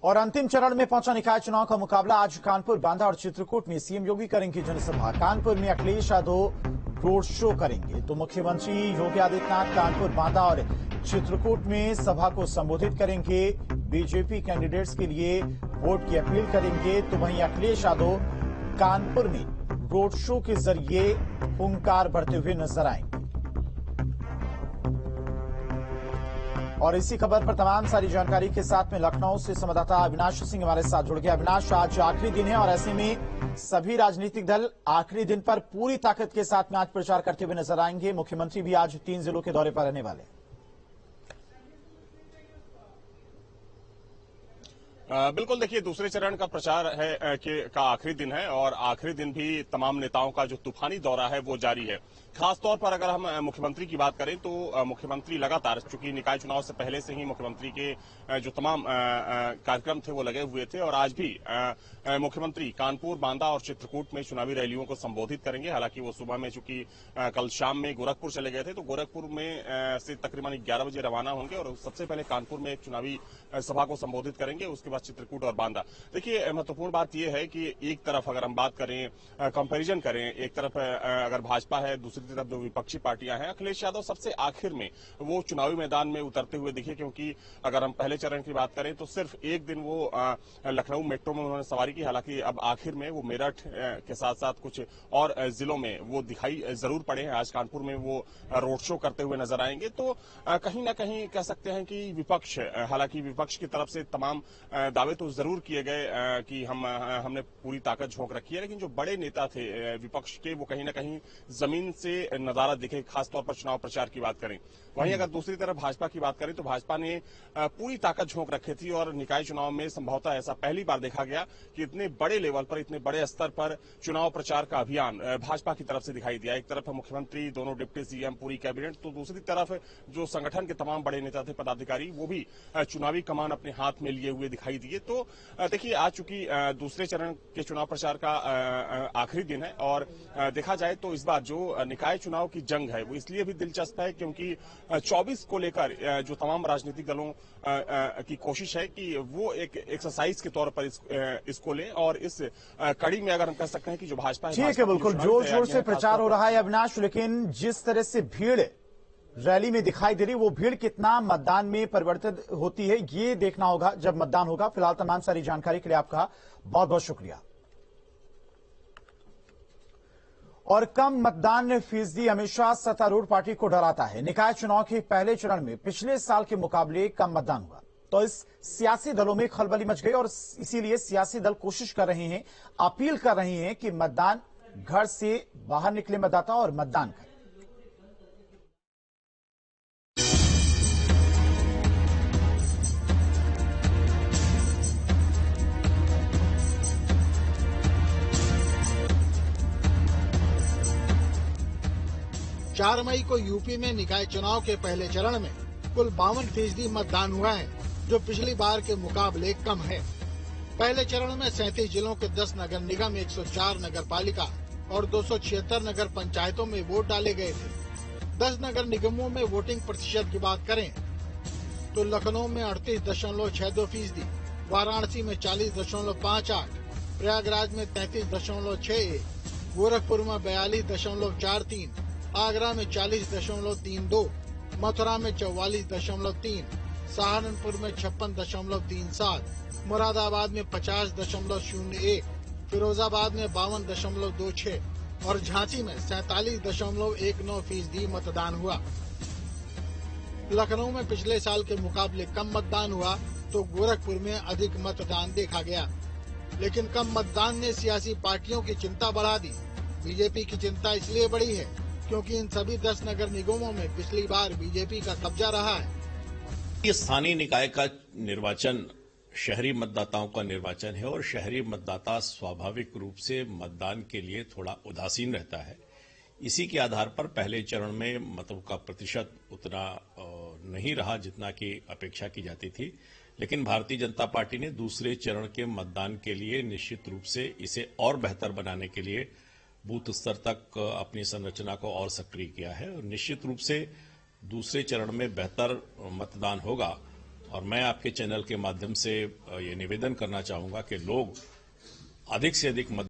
और अंतिम चरण में पहुंचा निकाय चुनाव का मुकाबला आज कानपुर, बांदा और चित्रकूट में सीएम योगी करेंगे जनसभा। कानपुर में अखिलेश यादव रोड शो करेंगे तो मुख्यमंत्री योगी आदित्यनाथ कानपुर, बांदा और चित्रकूट में सभा को संबोधित करेंगे। बीजेपी कैंडिडेट्स के लिए वोट की अपील करेंगे तो वहीं अखिलेश यादव कानपुर में रोड शो के जरिए हुंकार भरते हुए नजर आएंगे। और इसी खबर पर तमाम सारी जानकारी के साथ में लखनऊ से संवाददाता अविनाश सिंह हमारे साथ जुड़ गया। अविनाश, आज आखिरी दिन है और ऐसे में सभी राजनीतिक दल आखिरी दिन पर पूरी ताकत के साथ में आज प्रचार करते हुए नजर आएंगे। मुख्यमंत्री भी आज 3 जिलों के दौरे पर रहने वाले हैं। बिल्कुल, देखिए दूसरे चरण का प्रचार है का आखिरी दिन है और आखिरी दिन भी तमाम नेताओं का जो तूफानी दौरा है वो जारी है। खासतौर पर अगर हम मुख्यमंत्री की बात करें तो मुख्यमंत्री लगातार, चूंकि निकाय चुनाव से पहले से ही मुख्यमंत्री के जो तमाम कार्यक्रम थे वो लगे हुए थे और आज भी मुख्यमंत्री कानपुर, बांदा और चित्रकूट में चुनावी रैलियों को संबोधित करेंगे। हालांकि वो सुबह में चूंकि कल शाम में गोरखपुर चले गए थे तो गोरखपुर में से तकरीबन 11 बजे रवाना होंगे और सबसे पहले कानपुर में एक चुनावी सभा को संबोधित करेंगे, उसके बाद चित्रकूट और बांदा। देखिए, महत्वपूर्ण बात यह है कि एक तरफ अगर हम बात करें, कंपैरिजन करें, एक तरफ अगर भाजपा है, दूसरी तरफ जो विपक्षी पार्टियां हैं, अखिलेश यादव सबसे आखिर में वो चुनावी मैदान में उतरते हुए दिखे। क्योंकि अगर हम पहले चरण की बात करें तो सिर्फ एक दिन वो लखनऊ मेट्रो में उन्होंने सवारी की। हालांकि अब आखिर में वो मेरठ के साथ साथ कुछ और जिलों में वो दिखाई जरूर पड़े हैं। आज कानपुर में वो रोड शो करते हुए नजर आएंगे। तो कहीं ना कहीं कह सकते हैं कि विपक्ष, हालांकि विपक्ष की तरफ से तमाम दावे तो जरूर किए गए कि हमने पूरी ताकत झोंक रखी है, लेकिन जो बड़े नेता थे विपक्ष के वो कहीं ना कहीं जमीन से नजारा दिखे, खासतौर पर चुनाव प्रचार की बात करें। वहीं अगर दूसरी तरफ भाजपा की बात करें तो भाजपा ने पूरी ताकत झोंक रखी थी और निकाय चुनाव में संभवतः ऐसा पहली बार देखा गया कि इतने बड़े लेवल पर, इतने बड़े स्तर पर चुनाव प्रचार का अभियान भाजपा की तरफ से दिखाई दिया। एक तरफ मुख्यमंत्री, दोनों डिप्टी सीएम, पूरी कैबिनेट, तो दूसरी तरफ जो संगठन के तमाम बड़े नेता थे, पदाधिकारी, वो भी चुनावी कमान अपने हाथ में लिए हुए दिखाई दिए। तो देखिए, आज चूंकि दूसरे चरण के चुनाव प्रचार का आखिरी दिन है और देखा जाए तो इस बार जो निकाय चुनाव की जंग है वो इसलिए भी दिलचस्प है क्योंकि 24 को लेकर जो तमाम राजनीतिक दलों की कोशिश है कि वो एक एक्सरसाइज के तौर पर इसको लें और इस कड़ी में अगर हम कह सकते हैं कि जो भाजपा है, ठीक है, बिल्कुल जोर शोर से प्रचार हो रहा है अविनाश, लेकिन जिस तरह से भीड़ रैली में दिखाई दे रही, वो भीड़ कितना मतदान में परिवर्तित होती है ये देखना होगा जब मतदान होगा। फिलहाल तमाम सारी जानकारी के लिए आपका बहुत बहुत शुक्रिया। और कम मतदान फीसदी हमेशा सत्तारूढ़ पार्टी को डराता है। निकाय चुनाव के पहले चरण में पिछले साल के मुकाबले कम मतदान हुआ तो इस सियासी दलों में खलबली मच गई और इसीलिए सियासी दल कोशिश कर रहे हैं, अपील कर रहे हैं कि मतदान घर से बाहर निकले मतदाता और मतदान करें। चार मई को यूपी में निकाय चुनाव के पहले चरण में कुल 52% मतदान हुआ है, जो पिछली बार के मुकाबले कम है। पहले चरण में 37 जिलों के 10 नगर निगम, 104 नगर पालिका और 276 नगर पंचायतों में वोट डाले गए थे। 10 नगर निगमों में वोटिंग प्रतिशत की बात करें तो लखनऊ में 38.62%, वाराणसी में 40.58%, प्रयागराज में 33.61%, गोरखपुर में 42.43%, आगरा में 40.32%, मथुरा में 44.3%, सहारनपुर में 56.37%, मुरादाबाद में 50.01%, फिरोजाबाद में 52.26% और झांसी में 47.19% मतदान हुआ। लखनऊ में पिछले साल के मुकाबले कम मतदान हुआ तो गोरखपुर में अधिक मतदान देखा गया, लेकिन कम मतदान ने सियासी पार्टियों की चिंता बढ़ा दी। बीजेपी की चिंता इसलिए बढ़ी है क्योंकि इन सभी 10 नगर निगमों में पिछली बार बीजेपी का कब्जा रहा है। ये स्थानीय निकाय का निर्वाचन शहरी मतदाताओं का निर्वाचन है और शहरी मतदाता स्वाभाविक रूप से मतदान के लिए थोड़ा उदासीन रहता है। इसी के आधार पर पहले चरण में मतों का प्रतिशत उतना नहीं रहा जितना की अपेक्षा की जाती थी, लेकिन भारतीय जनता पार्टी ने दूसरे चरण के मतदान के लिए निश्चित रूप से इसे और बेहतर बनाने के लिए बूथ स्तर तक अपनी संरचना को और सक्रिय किया है और निश्चित रूप से दूसरे चरण में बेहतर मतदान होगा और मैं आपके चैनल के माध्यम से ये निवेदन करना चाहूंगा कि लोग अधिक से अधिक